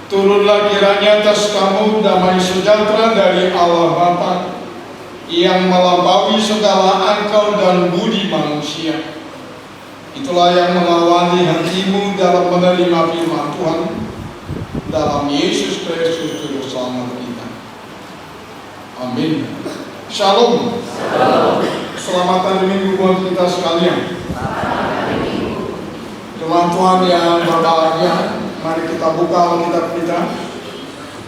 Turunlah kiranya atas kamu damai sejahtera dari Allah Bapa yang melampaui segala akal dan budi manusia. Itulah yang mengawali hatimu dalam menerima firman Tuhan dalam Yesus Kristus Juru Selamat kita. Amin. Shalom. Selamat hari Minggu buat kita sekalian. Firman Tuhan yang berbahagia, mari kita buka Alkitab kita.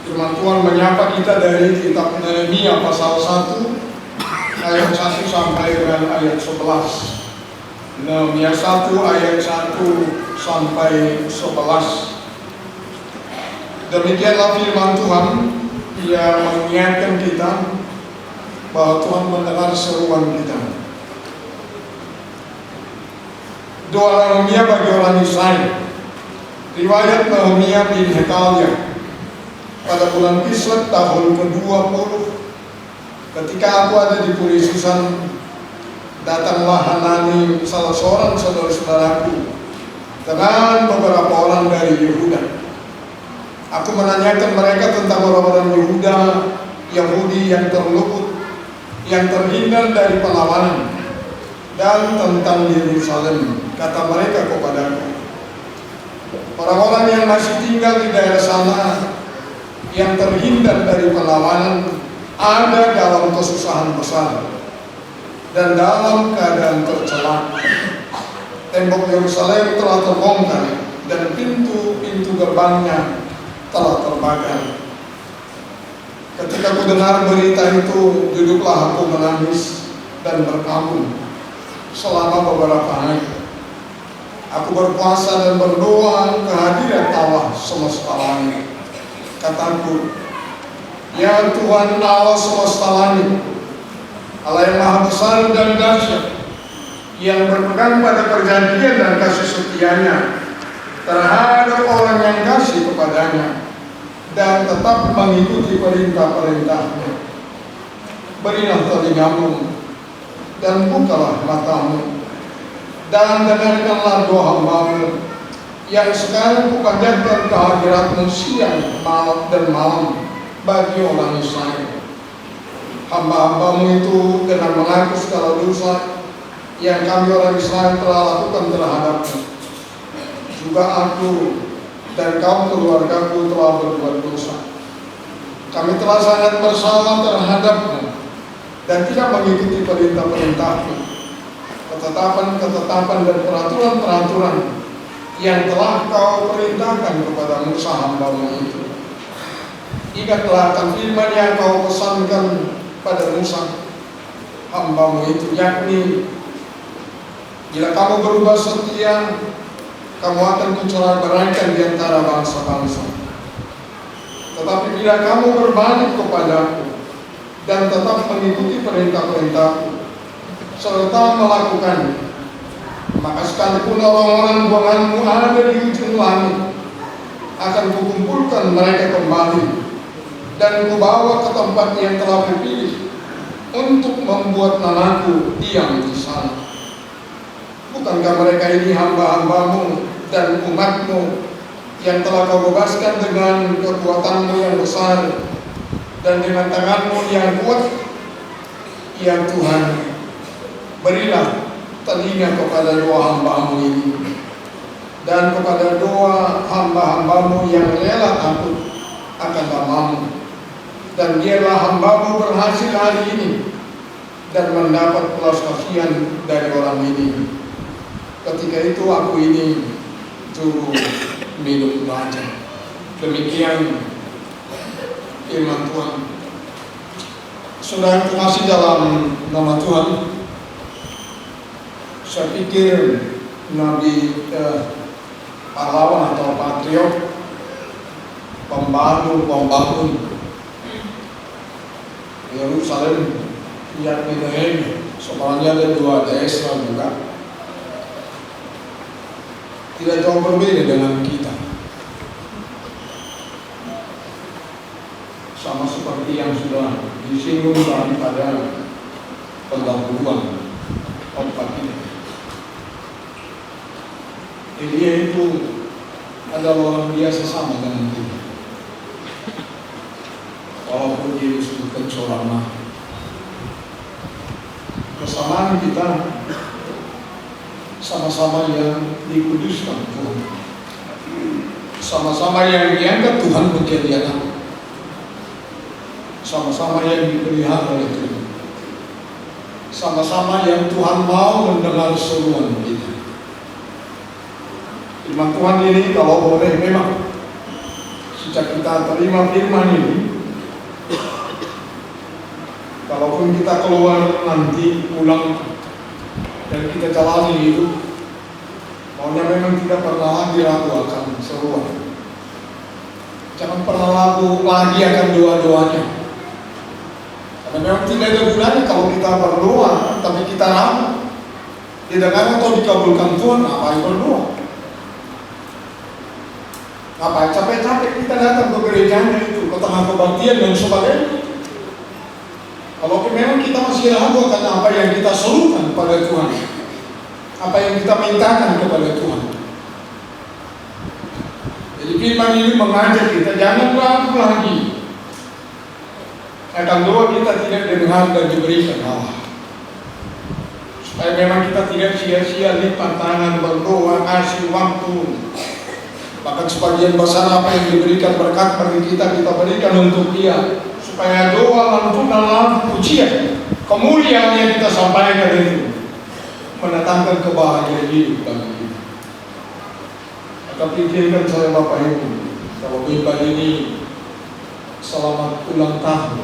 Firman Tuhan menyapa kita dari kitab Nehemia pasal 1 ayat 1 sampai dengan ayat 11. Nehemia 1 ayat 1 sampai 11. Demikianlah firman Tuhan yang mengingatkan kita bahwa Tuhan mendengar seruan kita. Doa Nehemia bagi orang Israel. Riwayat Nehemia bin Hekalia. Pada bulan Kislev tahun ke-20, ketika aku ada di Puri Susan, datanglah Hanani, salah seorang saudara-saudaraku, dengan beberapa orang dari Yehuda. Aku menanyakan mereka tentang orang-orang Yehuda, Yahudi yang terluput, yang terhindar dari perlawanan, dan tentang Yerusalem. Kata mereka kepadaku, orang-orang yang masih tinggal di daerah sana, yang terhindar dari perlawanan, ada dalam kesusahan besar dan dalam keadaan tercela. Tembok Yerusalem telah terbongkar dan pintu-pintu gerbangnya telah terbakar. Ketika ku dengar berita itu, duduklah aku menangis dan berkabung selama beberapa hari. Aku berpuasa dan berdoa kehadiran Allah semesta langit. Kataku, ya Tuhan Allah semesta langit, Allah yang maha besar dan dahsyat, yang berpegang pada perjanjian dan kasih setianya terhadap orang yang kasih kepadanya dan tetap mengikuti perintah-perintahnya. Berilah telingamu dan bukalah matamu, dan dengarkanlah doa hamba-Mu yang sekarang kupanjatkan kehadirat-Mu siang, malam, dan malam bagi orang Israel. Hamba-hamba-Mu itu dengan mengaku segala dosa yang kami orang Israel telah lakukan terhadap-Mu. Juga aku dan kaum keluargaku telah berbuat dosa. Kami telah sangat bersalah terhadap-Mu dan tidak mengikuti perintah-perintah-Mu, ketetapan-ketetapan dan peraturan-peraturan yang telah Kau perintahkan kepada Musa hamba-Mu itu. Ingatlah akan firman yang Kau pesankan pada Musa hamba-Mu itu, yakni, bila kamu berubah setia, kamu akan kucorak-beraikan di antara bangsa-bangsa. Tetapi bila kamu berbalik kepadaku dan tetap mengikuti perintah-perintahku serta melakukannya, maka sekalipun orang-orang buanganmu ada di ujung langit, akan kukumpulkan mereka kembali dan kubawa ke tempat yang telah kupilih untuk membuat namaku diam di sana. Bukankah mereka ini hamba-hamba-Mu dan umat-Mu yang telah Kau bebaskan dengan kekuatan-Mu yang besar dan dengan tangan-Mu yang kuat? Ya Tuhan, berilah telinga kepada doa hamba-Mu ini dan kepada doa hamba-hamba-Mu yang rela takut akan nama-Mu, dan biarlah hamba-Mu berhasil hari ini dan mendapat belas kasihan dari orang ini. Ketika itu aku ini juru minum raja. Demikian firman Tuhan. Saudara terkasih dalam nama Tuhan, saya pikir Nabi pahlawan atau patriot, pembangun Yerusalem, yakni Nehemia. Sebenarnya ada dua Ezra juga. Tidak jauh berbeda dengan kita. Sama seperti yang sudah disinggung tadi pada pendahuluan khotbah kita. Elia itu adalah orang biasa sama dengan kita. kita sama-sama yang dikuduskan Tuhan, sama-sama yang diangkat Tuhan menjadi anak, sama-sama yang dipelihara oleh Tuhan, sama-sama yang Tuhan mau mendengar seruan kita. Firman Tuhan ini kalau boleh memang sejak kita terima firman ini, kalaupun kita keluar nanti pulang dan kita jalani hidup, maunya memang tidak pernah lagi ragu akan seruan. Jangan pernah ragu lagi akan doa-doanya. Karena memang tidak ada gunanya kalau kita berdoa tapi kita ragu didengar atau dikabulkan Tuhan. Ngapain berdoa? Ngapain capek-capek kita datang ke gerejanya itu, ke tengah kebaktian dan sebagainya. Kalau memang kita masih ragu akan apa yang kita serukan kepada Tuhan, apa yang kita mintakan kepada Tuhan. Jadi firman ini mengajak kita jangan ragu lagi akan doa kita tidak didengar dan diberikan Allah. Supaya memang kita tidak sia-sia lipat tangan berdoa, kasih waktu. Bahkan sebagian besar apa yang diberikan berkat bagi kita berikan untuk dia, supaya doa langsung dalam pujian kemuliaan yang kita sampaikan itu mendatangkan kebahagiaan hidup bagi kita. Maka pikirkan saya Bapak Ibu, kalau Bapak ini selamat ulang tahun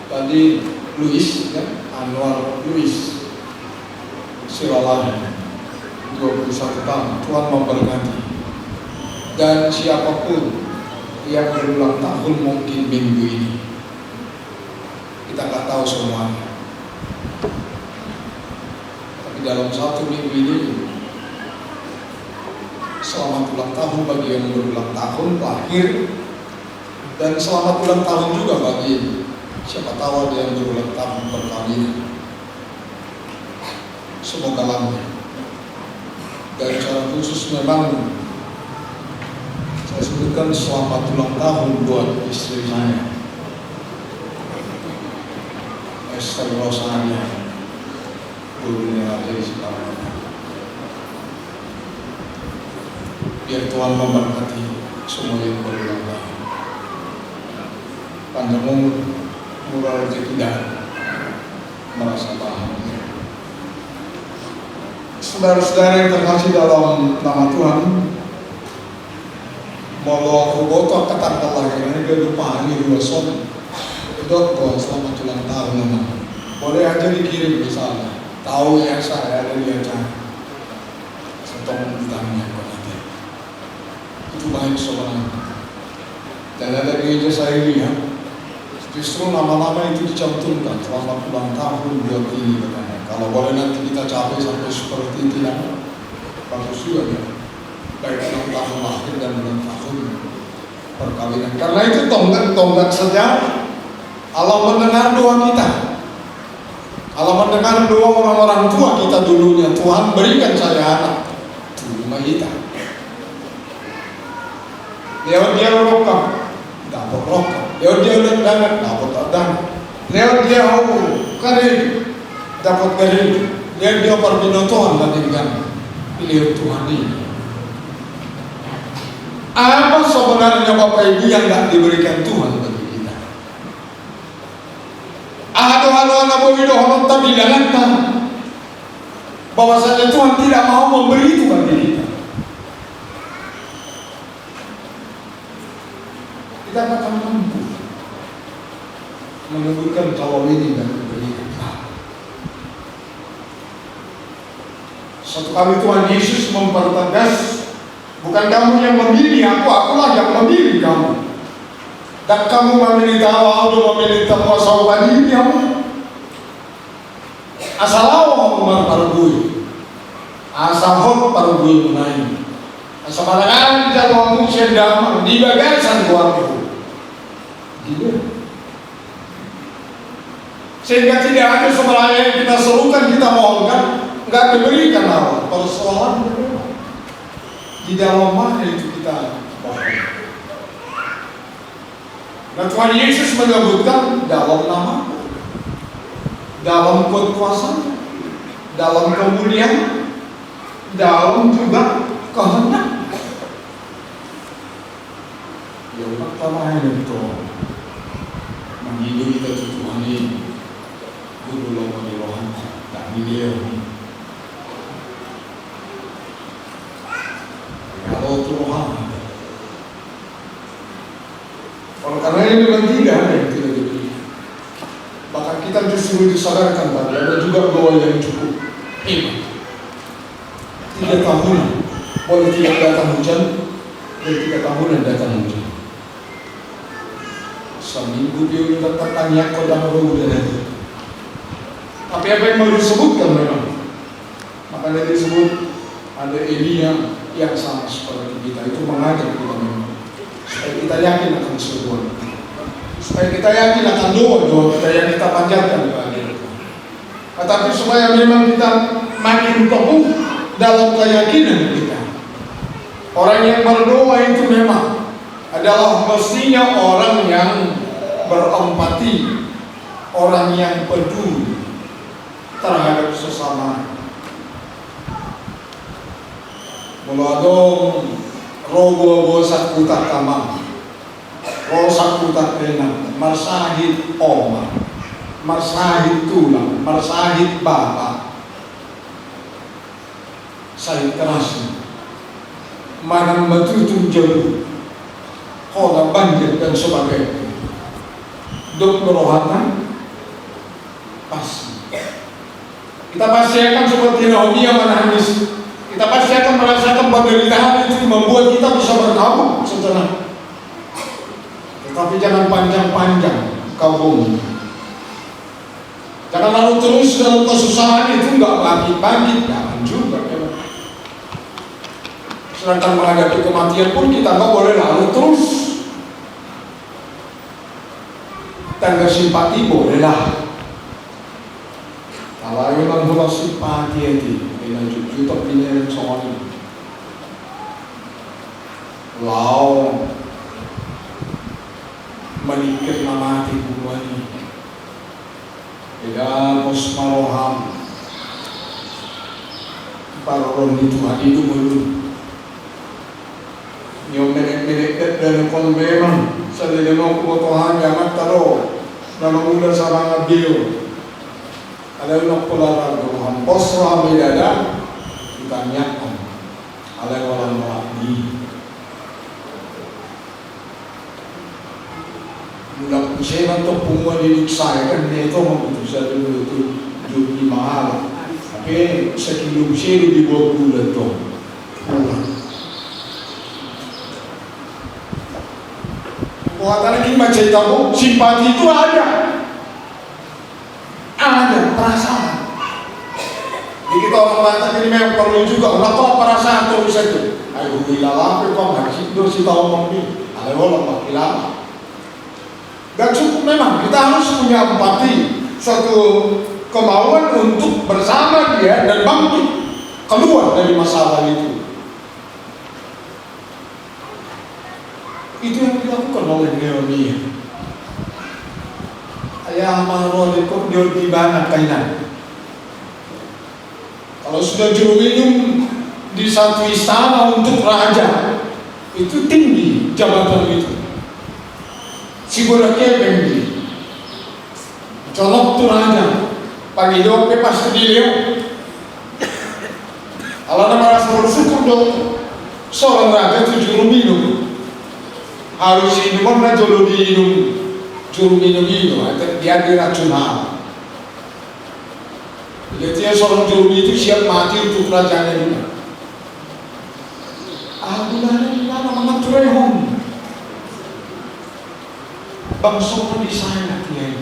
tadi Louis ya, Anwar Louis Siwalan 21 tahun. Tuhan memberkati. Dan siapapun yang berulang tahun mungkin minggu ini, kita nggak tahu semuanya. Tapi dalam satu minggu ini, selamat ulang tahun bagi yang berulang tahun lahir, dan selamat ulang tahun juga bagi siapa tahu ada yang berulang tahun perkawinan. Semoga lama. Dan secara khusus memang saya sebutkan selamat ulang tahun buat istri saya, Esther Rosania, dulunya ada di sekarang. Biar Tuhan memberkati semua yang berulang tahun, panjang umur, murah rezeki dan merasa bahagia. Saudara-saudara yang terkasih dalam nama Tuhan, mau aku botok kata kelahiran dia lupa ini 2 son dok buat selamat ulang tahun nama. Boleh aja dikirim misalnya, tahu ya saya ada di acara setong ditanya nanti itu baik sebenarnya. Dan ada gereja saya lihat justru nama-nama itu dicantumkan selamat ulang tahun buat ini katanya. Kalau boleh nanti kita capai sampai seperti itu ya bagus juga ya, baik ulang tahun lahir dan ulang tahun perkawinan. Karena itu tonggak sejarah. Allah mendengar doa kita. Allah mendengar doa orang-orang tua kita dulunya. Tuhan berikan saya anak. Terima kita. Dia rokok, dapat rokok. Dia undangan, dapat undangan. Dia karir, dapat karir. Dia perbinotohan dan dengan pilih Tuhan ini. Apa sebenarnya Bapak Ibu yang tidak diberikan Tuhan bagi kita? Anak widoho tak bilangkan bahwasanya Tuhan tidak mau memberi itu bagi kita. Kita akan mampu menunjukkan kalau ini dan memberikan. Suatu kali Tuhan Yesus mempertegas, bukan kamu yang memilih aku, akulah yang memilih kamu. Dan kamu memilih tahu, memilih temu sahabat ini kamu. Asal awal umar parugui, asal hot parugui menai, asal malangan jatuh sendam di bagasan buatku. Gitu. Sehingga tidak ada sebenarnya yang kita serukan, kita mohonkan, nggak diberikan Allah. Persoalan di dalam mana itu kita mohon. Nah Tuhan Yesus menyebutkan dalam nama, dalam kuasa, dalam kemuliaan, dalam juga kehendak. Ya udah tanah itu menghidupi kita Tuhan ini, guru lama di rohan tak dia. Kalau Tuhan, oleh karena ini memang tidak ada yang tidak diberi. Bahkan kita justru disadarkan tadi ada juga doa yang cukup hebat. 3 tahun boleh tidak datang hujan, dan 3 tahunan datang hujan. Seminggu dia udah tertanya kau dah udah ada. Tapi apa yang mau disebutkan memang? Makanya disebut ada Elia yang sama seperti kita, itu mengajak kita memang supaya kita yakin akan sesuatu, supaya kita yakin akan doa kita yang kita panjatkan kepada Tuhan. Tetapi supaya memang kita makin teguh dalam keyakinan kita. Orang yang berdoa itu memang adalah mestinya orang yang berempati, orang yang peduli terhadap sesama. Muladong rogo sakutak kamang, rosakutak renang, marsahid oma, marsahid tulang, marsahid bapa. Saya terasa manang matutung jauh, hola banjir dan sebagainya. Dok berohatan pasti. Kita pasti akan seperti Naomi yang menangis. Kita pasti akan merasakan penderitaan itu membuat kita bisa berkabung setelah. Tetapi jangan panjang-panjang kabung. Jangan lalu terus dalam kesusahan itu nggak bangkit-bangkit, jangan juga. Sedangkan menghadapi kematian pun kita nggak boleh lalu terus. Tanda simpati bolehlah. Kalau memang boleh simpati itu. Juta pinjaman soal ini, lau menikir nama hati buah ini, beda bos maroham, para orang itu hati itu belum, nyom menek dan konbeman, sedang mau kebutuhan jangan taruh, dalam muda sama ngabil. Ada nak pelajar Tuhan, pos ramai dada, ditanyakan, ada orang lagi. Mudah saya untuk punggung hidup saya kan itu membutuhkan saya dulu itu judi mahal. Tapi sekilo saya di bawah bulan tu, buatan lagi macam tahu simpati itu ada perasaan. Jadi kita orang Batak ini memang perlu juga. Kenapa perasaan terus itu? Ayo hilang apa kau nggak sih? Terus kita omong ni, ada orang hilang. Gak cukup memang. Kita harus punya empati, satu kemauan untuk bersama dia dan bangkit keluar dari masalah itu. Itu yang dilakukan oleh Nehemia. Ayah marolikum dia di mana kainan. Kalau sudah juru minum di satu istana untuk raja, itu tinggi jabatan itu. Si bola kepeng di, colok tu raja, pagi doang pas dia. Kalau nama rasa bersyukur dong, seorang raja itu juru minum, harus minuman raja lo diminum. Juru minum dia diracun hal. Jadi seorang juru itu siap mati untuk kerajaannya juga. Bulan mengatur rehom. Bangsa di sana dia.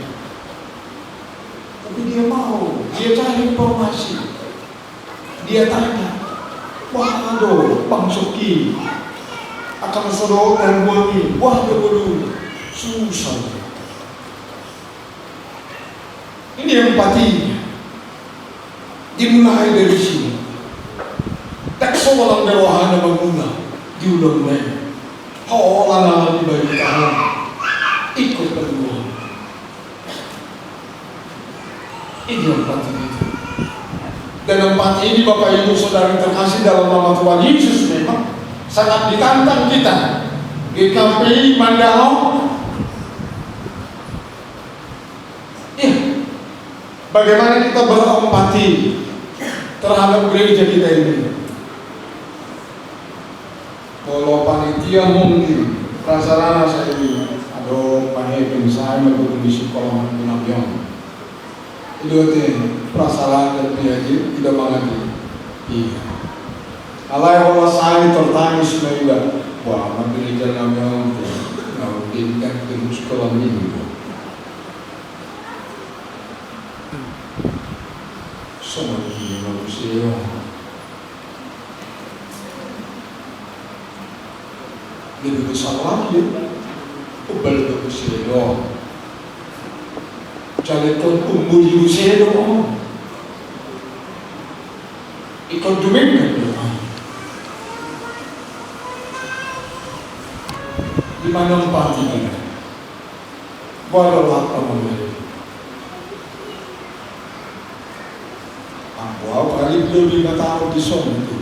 Tapi dia mau, dia cari informasi. Dia tanya, wah aduh, Bang Soki akan sodok dan buangi, wah dulu susah. Ini empatinya dimulai dari sini. Tak seorang berwahana mengguna diulang lagi. Haolah di bagi kamu ikut berdua. Ini empati itu. Dan empati ini Bapak Ibu Saudara terkasih dalam nama Tuhan Yesus memang sangat ditantang kita. GKPI Mandalong, ya, bagaimana kita berempati terhadap gereja kita ini. Kalau panitia mungkin prasarana saya ini, aduh panhepen saya mau di sekolah Nabion. Itu prasarana dan piaji tidak mengerti. Iya. Alai Allah saya tertangis juga. Wah, gereja Nabion mungkin kan di sekolah minggu. Semua ini manusia. Lebih besar lagi, ubal bersedo. Jadi tuh umur bersedo, ikut domain kan? Di mana empati ini? Barulah kamu. Aku kali belum 5 tahun di sana itu,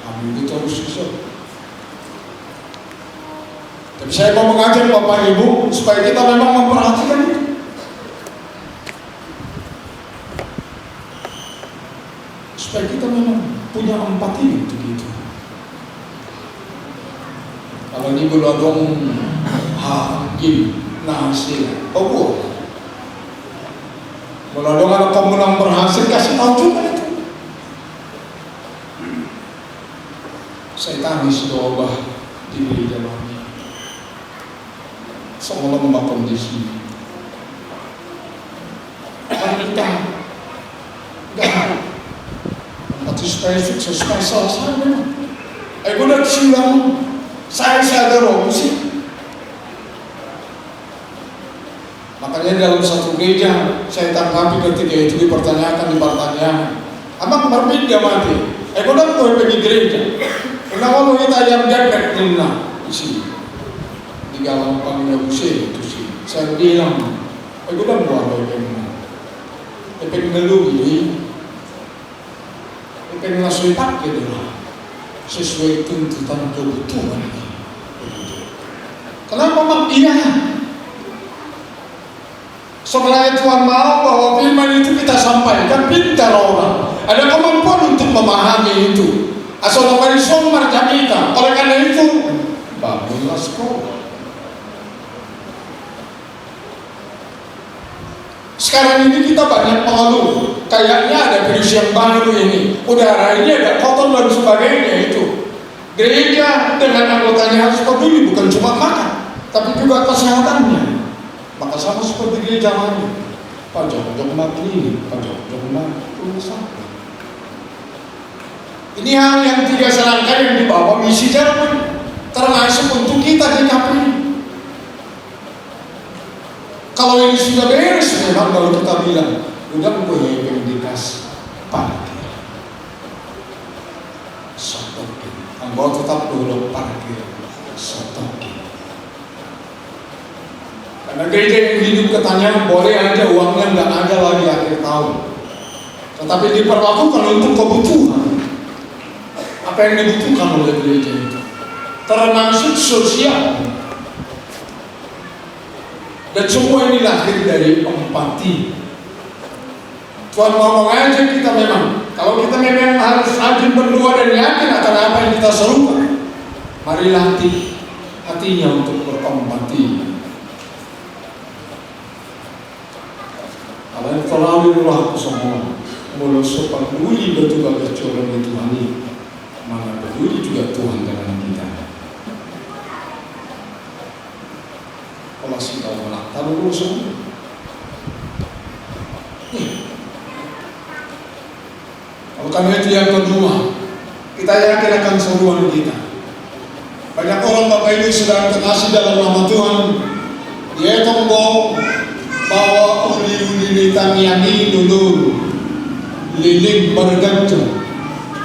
kami itu terus di sana. Tapi saya mau mengajak Bapak Ibu supaya kita memang memperhatikan itu. Supaya kita memang punya empati untuk itu. Kalau ini belum hakim nasi, oh kalau ada kamu yang berhasil kasih tahu juga itu. Saya tangis doa di gereja kami. Seolah lembah kondisi. Karena kita enggak empati supaya sukses supaya selesai memang. Aku udah silang saya sadar sih. Makanya dalam satu gereja saya tanggapi ketika itu dipertanyakan. Abang berbeda mati. Aku udah pergi gereja. Kenapa lu kita yang jaga kena di sini? Di dalam panggilan usia itu sih. Saya bilang, aku udah buat bagaimana. Pengen ngeluh pengen langsung pakai dulu sesuai tuntutan kebutuhan. Kenapa mak iya? Sebenarnya Tuhan mau bahwa firman itu kita sampaikan, pintar orang. Ada kemampuan untuk memahami itu. Asal dari sumber kita. Oleh karena itu, bangunlah sekolah. Sekarang ini kita banyak mengeluh. Kayaknya ada virus yang baru ini. Udara ini ada kotor dan sebagainya itu. Gereja dengan anggotanya harus peduli, bukan cuma makan, tapi juga kesehatannya. Maka sama seperti gereja lain, pajak mati, pajak mati. Ini hal yang tiga serangkaian yang dibawa misi Jerman, termasuk untuk kita di KPI. Kalau ini sudah beres, memang kalau kita bilang, udah boleh yang dikasih parkir, sotokin, anggota tetap dulu parkir, sotokin. Karena gereja yang hidup katanya boleh aja uangnya nggak ada lagi akhir tahun, tetapi diperlakukan untuk kebutuhan. Apa yang dibutuhkan oleh gereja itu, termasuk sosial, dan semua ini lahir dari empati. Tuhan mau mengajak kita memang, kalau kita memang harus rajin berdoa dan yakin akan apa yang kita serukan, mari latih hatinya untuk berempati. Kalau terlalu roh semua, mulut sopan peduli betul agar corong itu Tuhan, mana peduli juga Tuhan dengan kita. Kalau kita melakukan dulu semua, kalau karena itu yang kedua, kita yakin akan seruan kita. Banyak orang Bapak Ibu sedang terkasih dalam nama Tuhan, dia tombol bahwa uli-uli tamiani dulu lilik bergantung.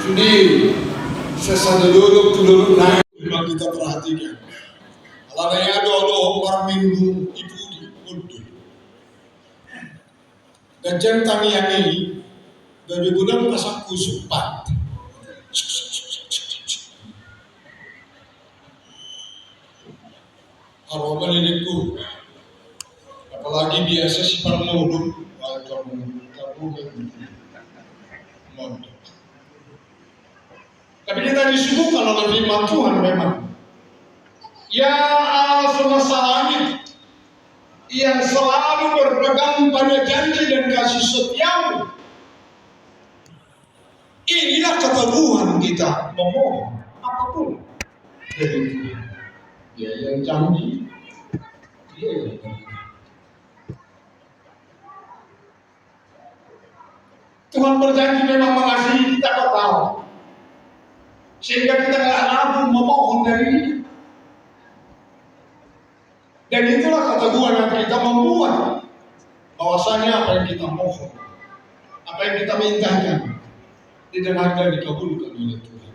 Jadi sesada dulu naik kita perhatikan. Kalau ada orang minggu itu di udah. Dan tamiani Dari gudang kasaku supat. Kalau melidikku, apalagi biasa si parmodum, tapi kita disuguhkan oleh firman Tuhan memang. Ya Allah semesta langit yang selalu berpegang pada janji dan kasih setiamu. Inilah keteguhan kita memohon apapun dari Tuhan. Dia yang janji, dia yang janji. Tuhan berjanji memang mengasihi kita total, sehingga kita nggak ragu memohon dari Dia. Dan itulah keteguhan yang kita membuat bahwasanya apa yang kita mohon, apa yang kita mintakan, didengar dan dikabulkan oleh Tuhan.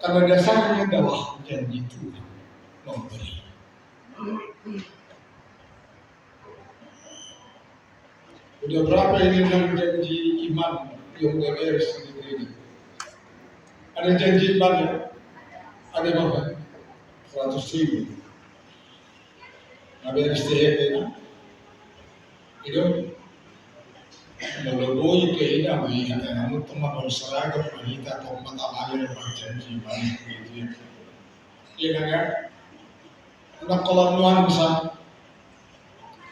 Karena dasarnya adalah janji Tuhan memberi. Udah berapa ini yang janji iman yang udah beres di negeri ini? Ada janji iman ya? Ada berapa? 100.000. Beres THP na? Itu meleboi keindah mengingat namun teman berseragam wanita atau mata air berjanji iman gitu. Iya kan? Anak kalau nuansa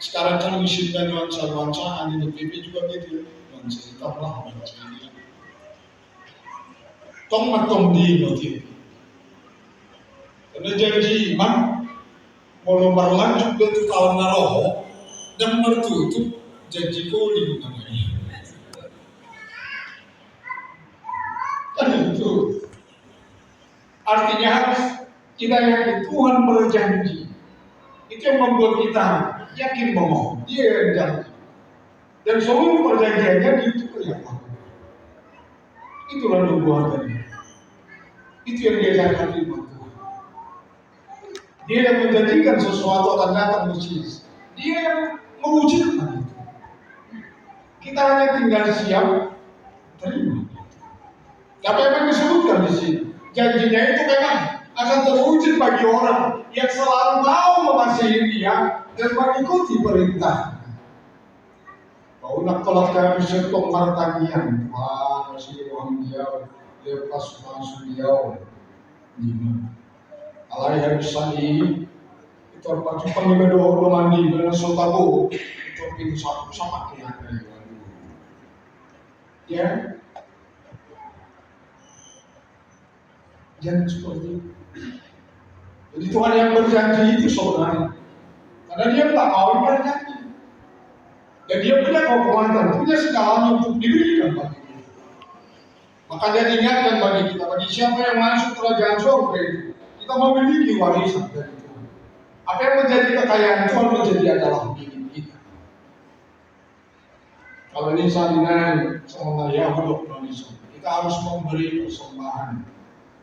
sekarang kan misalnya nuansa di PP juga gitu. Nuansa hitam lah nuansa ini. Tong matong di motif. Karena janji iman mau berlanjut ke tahun roh dan bertutup janji kuli namanya. Kan itu artinya harus kita yakin Tuhan berjanji. Itu yang membuat kita yakin memohon. Dia yang janji. Dan seluruh perjanjiannya itu yang Allah. Itulah nubuatannya. Itu yang diajarkan firman Tuhan. Dia yang menjanjikan sesuatu akan datang Mesias. Dia yang mewujudkan itu. Kita hanya tinggal siap terima. Tapi apa yang disebutkan di sini? Janjinya itu memang akan terwujud bagi orang yang selalu mau mengasihi Dia dan mengikuti perintah. Kau nak tolak kami setong martagian, wah kasih Tuhan Dia lepas masuk Dia. Alai harus ini itu apa panggil doa mandi dengan sotago itu pintu sama kian ya jangan seperti itu. Jadi Tuhan yang berjanji itu saudara, karena Dia tak mau berjanji dan Dia punya kekuatan, punya segalanya untuk diberikan bagi kita. Makanya diingatkan bagi kita, bagi siapa yang masuk kerajaan surga itu, kita memiliki warisan dari Tuhan. Apa yang menjadi kekayaan Tuhan menjadi adalah milik kita. Kalau ini salinan sama Yahudi Indonesia, kita harus memberi persembahan,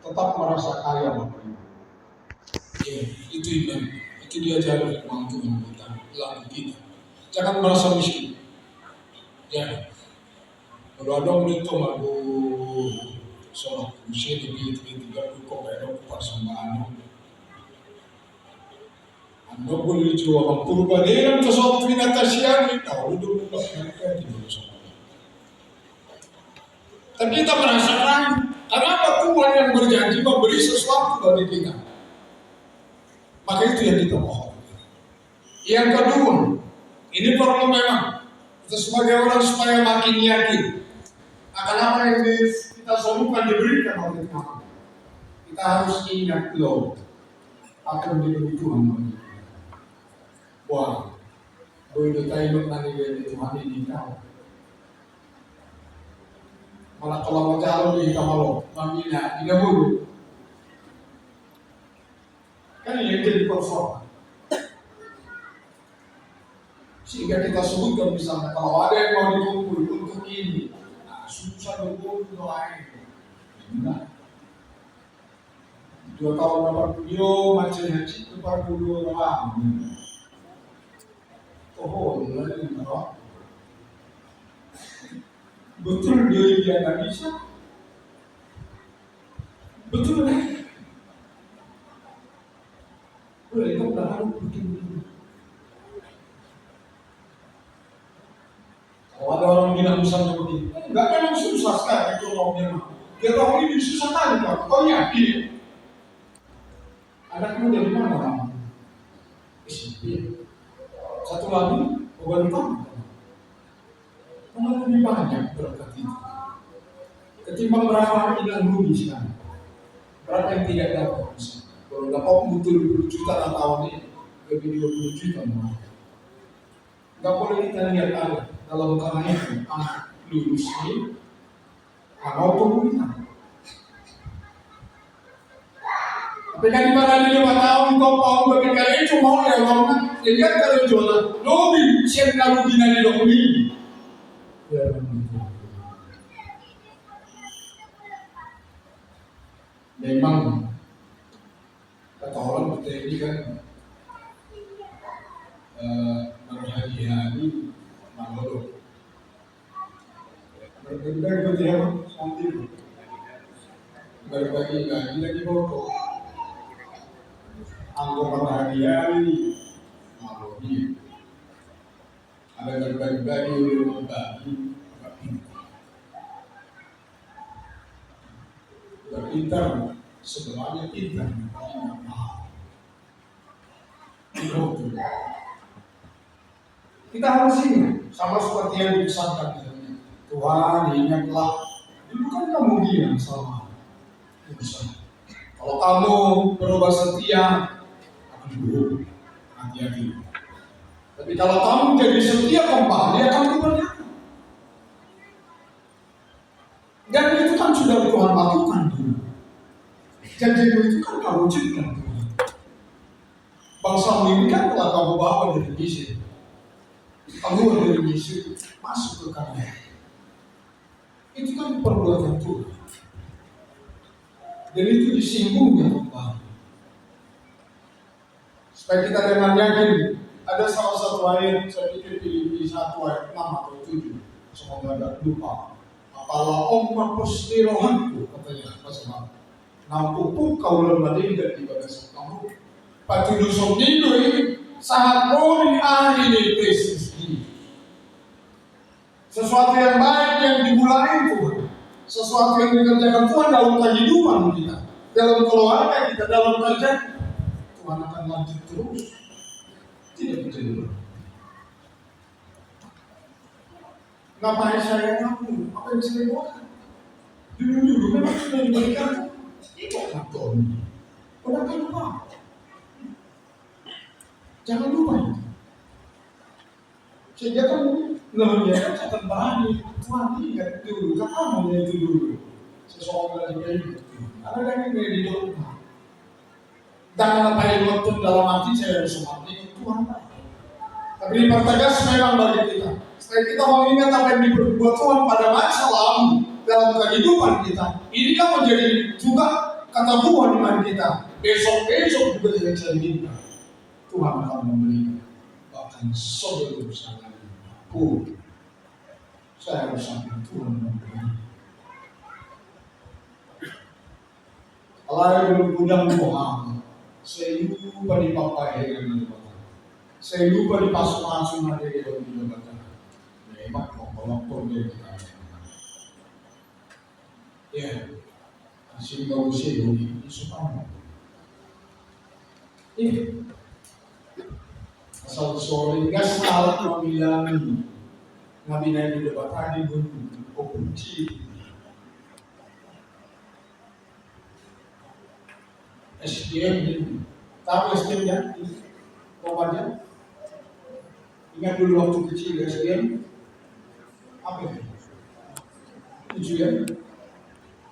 tetap merasa kaya Bapak Ibu. Ya, itu iman. Itu diajarkan oleh Tuhan kita, lalu kita. Jangan merasa miskin. Ya, kalau ada orang itu malu sholat usia lebih tiga kok kayak persembahan. Anda boleh jual purba dengan sesuatu binatasian itu dulu mereka tidak bisa. Tapi kita merasakan kenapa Tuhan yang berjanji memberi sesuatu bagi kita. Maka itu yang kita mohon. Yang kedua, ini perlu memang kita sebagai orang supaya makin yakin akan apa yang kita serukan diberikan oleh Tuhan. Kita harus ingat loh akan diberi Tuhan bagi kita. Wah, boleh tahu nanti dari Tuhan ini tahu. Malah kalau mau calon di kamar mamina tidak boleh. Kan ini jadi persoalan. Sehingga kita sebutkan misalnya kalau ada yang mau dikumpul untuk ini, nah, susah dikumpul doa itu. Enggak. 2 tahun dapat video macam haji dapat dulu orang. Oh, ini lagi Betul dia nggak bisa. Betul kan? Itu udah harus betul. Kalau ada orang bilang misalnya begini, enggak memang susah sekali ekonominya. Dia tahu ini susah kali Pak. Kau yakin? Anakmu dari mana orang? SMP. Satu lagi, bukan kamu. Kamu lebih banyak berkat itu. Ketimbang berapa bilang rugi sekarang. Berapa yang tidak dapat misalnya. Kalau dapat butuh 20 juta tahun ini, lebih 20 juta malah. Gak boleh kita lihat ada dalam karena itu anak lulus ini mau pemerintah. Tapi kan di mana dia 5 tahun kau mau bagi kalian cuma ya orang lihat kalau jualan lobi siapa nak rugi nanti dok ini. Ya memang kata orang kita ini kan berhari-hari malu. Berbagi dia sambil berbagi lagi foto. Anggota berhari-hari malu dia. Ada berbagi berbagi. Berpintar sebenarnya pintar. Kita harus ingat sama seperti yang dipesankan misalnya. Tuhan ingatlah, itu kan kamu bilang sama urusan. Kalau kamu berubah setia, akan buruk, hati-hati. Tapi kalau kamu jadi setia kembali akan keberkatan. Dan itu kan sudah Tuhan lakukan dulu. Janji itu kan kamu wujudkan Tuhan. Bangsa ini kan telah kamu bawa dari Mesir. Kamu dari Mesir masuk ke Kanaan. Itu kan perbuatan Tuhan. Dan itu disinggungnya kembali. Supaya kita dengan yakin, ada salah satu ayat, saya pikir Filipi 1 ayat 6 atau 7. Semoga tidak lupa. Apalah pasti rohanku, katanya pasal nampupuk kau lemah tidak di bagasan kamu. Patuh somnindo ini sangat poin hari ini Kristus ini. Sesuatu yang baik yang dimulai Tuhan, sesuatu yang dikerjakan Tuhan dalam kehidupan kita, dalam keluarga kita, dalam kerja Tuhan akan lanjut terus, tidak berhenti. Ngapain saya ngaku? Apa yang saya buat? Dulu memang sudah diberikan tidak kantor. Kenapa lupa? Jangan lupa itu. Sehingga kan namanya kan akan berani. Tuhan ingat dulu, kamu itu dulu. Seseorang dari itu. Ada yang di rumah. Jangan apa yang waktu dalam hati saya harus mati Tuhan. Tapi dipertegas memang bagi kita. Setelah kita mengingat apa yang diperbuat Tuhan pada masa lalu dalam kehidupan kita, ini kan menjadi juga kata Tuhan iman kita. Besok juga tidak bisa diminta. Tuhan akan memberikan bahkan sebelum sangat pun saya harus sampai Tuhan memberikan. Allah yang bergudang Muhammad, saya lupa di papai yang dibaca, saya lupa di pasung-pasung ada yang dibaca. Memang kalau dia kita. Ya, sehingga usia ini supaya ini asal sore gas alat memilani nabi nabi debat tadi bunyi kunci SDM ini tahu SDM ya pokoknya ingat dulu waktu kecil SDM apa itu tujuan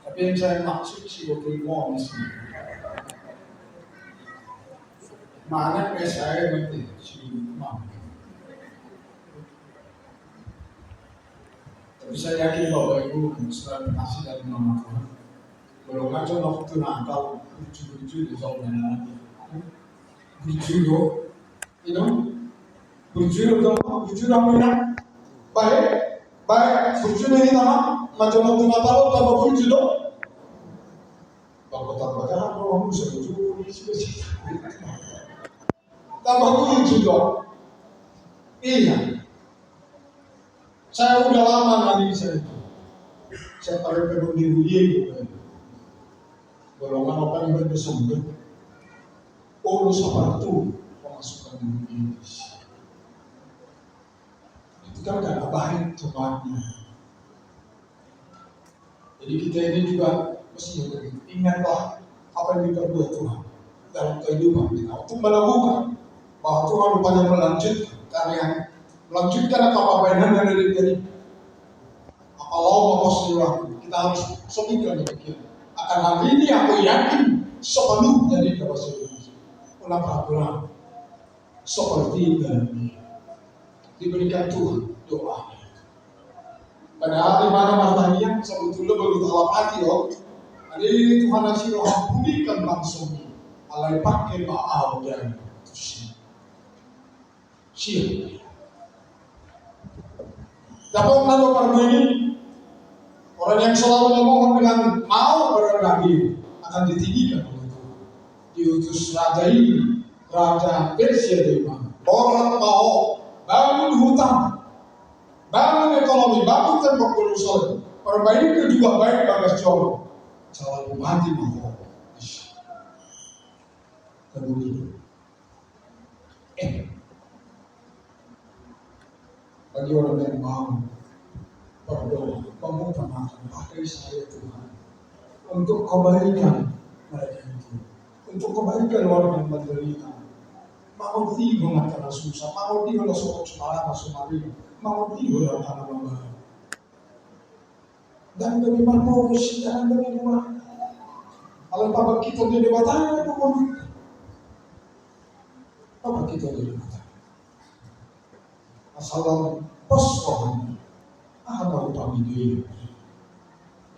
tapi yang saya maksud sih waktu itu mana saya nanti si Imam. Tapi saya yakin Bapak Ibu setelah berkasih dari nama Tuhan. Kalau ngaco waktu Natal lucu-lucu di zaman lucu dong, berjuru dong, lucu dong baik. Baik, bujune ini nama macam Natal tambah buju do. Bapak tambah kan roh musuh buju polisi. Tambah buju do. Iya. Saya udah lama ngali saya. Saya pakai kebun di Huye. Golongan apa yang bersumber. Oh, sepatu pemasukan di Indonesia. Itu kan gak baik tempatnya. Jadi kita ini juga mesti ingatlah apa yang kita buat Tuhan dalam kehidupan kita untuk melakukan bahwa Tuhan rupanya melanjutkan apa yang dari kalau mau waktu kita harus semikian demikian. Akan hal ini aku yakin sepenuhnya di dalam Indonesia. Ulah peraturan seperti ini diberikan Tuhan doa. Padahal di mana matanya sebetulnya baru dalam hati loh. Jadi Tuhan nasi roh pulihkan langsung. Alai pakai maaf dan siap. Dapat lalu perlu ini orang yang selalu memohon dengan mau berendah diri akan ditinggikan oleh Tuhan. Diutus raja ini, raja Persia dari mana? Orang mau bangun hutan, bangun ekonomi, bangun tembok Yerusalem, perbaiki juga baik bagas jauh. Selalu mati mau. Kemudian, bagi orang yang mau berdoa, mengutamakan pakai saya Tuhan untuk kebaikan mereka itu, untuk kebaikan orang yang menderita. Mau tiba karena susah, mau tiba soal semara mari, mau tiba karena mama. Dan demi mau dan demi rumah. Kalau papa kita di debatan, papa kita di debatan. Asal pos Tuhan, ada upami dia.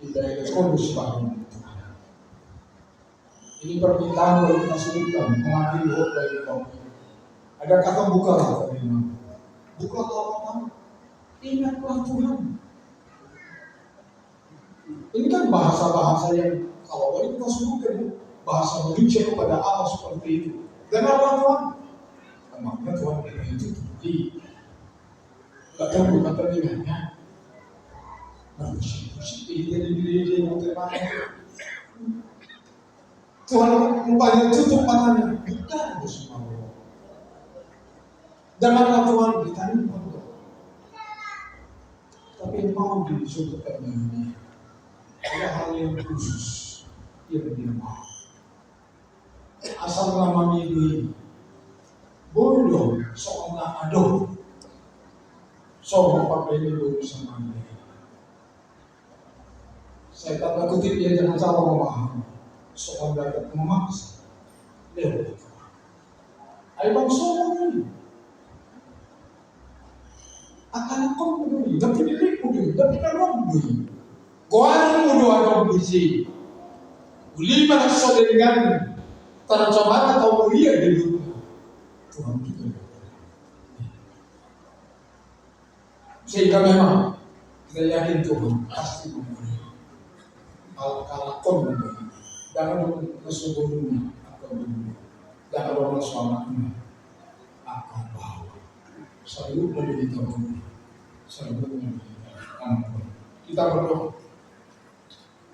Tidak kondus bangun. Ini permintaan dari kita sebutkan mengakhiri khotbah ini kau. Ada kata bukalah tadi. Bukalah orang. Ingatlah Tuhan. Ini kan bahasa-bahasa yang kalau boleh kita sebutkan bahasa manusia kepada Allah seperti itu. Dengarlah Tuhan. Makanya Tuhan kita itu tinggi. Bahkan bukan terdengarnya. Bersih-bersih jadi diri yang terpakai. Tuhan rupanya tutup matanya. Bukan itu semua. Dengarlah Tuhan kita ini berdoa. Tapi mau disebutkan ini. Ada hal yang khusus yang dia mau. Asal namanya ini bodoh seorang adoh. Seorang pakai ini bodoh sama dia. Saya tanda kutip dia jangan salah memahami. Seorang dapat memaksa. Dia berdoa. Ayo bang seorang ini. Akan aku bodoh. Tapi diri bodoh. Tapi kan bodoh. Kuan mudo ada buji, uli mana dengan tercemar atau mulia di dunia. Tuhan kita. Sehingga memang kita yakin Tuhan pasti memberi. Kalau kau memberi, jangan kesungguhnya atau memberi, jangan orang suamaknya akan bawa. Selalu beri kita memberi, selalu memberi. Kita berdoa.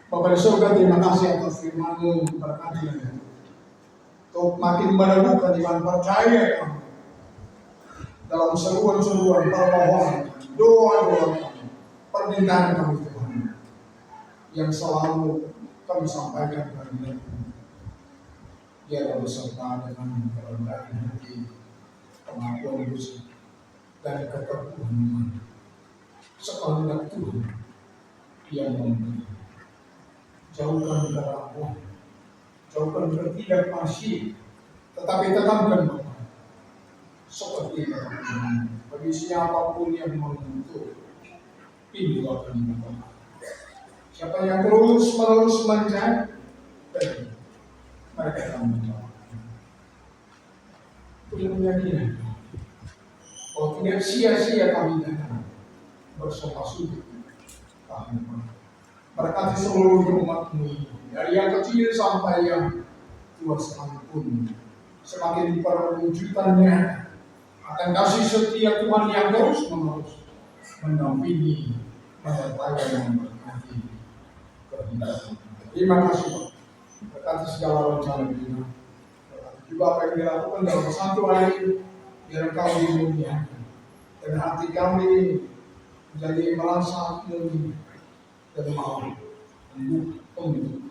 Bapak di surga, terima kasih atas firman-Mu berkati untuk makin meneguhkan iman percaya kami dalam seruan-seruan permohonan, doa-doa kami, permintaan kami Tuhan yang selalu kami sampaikan kepada Tuhan. Biarlah beserta dengan kerendahan hati, pengakuan dosa dan keteguhan iman. Sekehendak Tuhan yang memberi. Jauhkan keraguan, jauhkan ketidakpastian, tetapi tekankan Bapak seperti Bapak bagi siapapun yang menyentuh pintu akan Bapak. Siapa yang terus-menerus mencari, mereka akan menjawab. Punya keyakinan bahwa tidak sia-sia kami datang bersama-sama. Berkati seluruh umat-Mu ini, dari yang kecil sampai yang tua sekalipun, semakin perwujudannya akan kasih setia Tuhan yang terus-menerus mendampingi menyertai dan memberkati kehidupan. Terima kasih Pak. Berkati segala rencana kita. Berkati juga apa yang dilakukan dalam satu hari ini, biar Engkau dimuliakan dan hati kami menjadi merasa mulia dan mau mendukung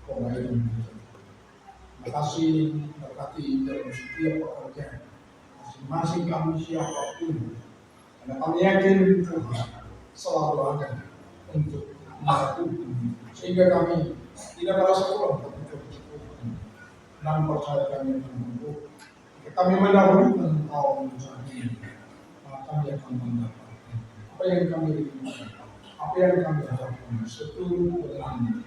kebaikan. Terima kasih, berkati dalam setiap pekerjaan masing-masing kami siapapun, karena kami yakin Tuhan selalu ada untuk melakukan, sehingga kami tidak merasa kurang dan percaya kami mampu. Jika kami mendahulukan Engkau menjadi, maka kami akan mendapatkan apa yang kami inginkan, apa yang kami harapkan seluruh dengan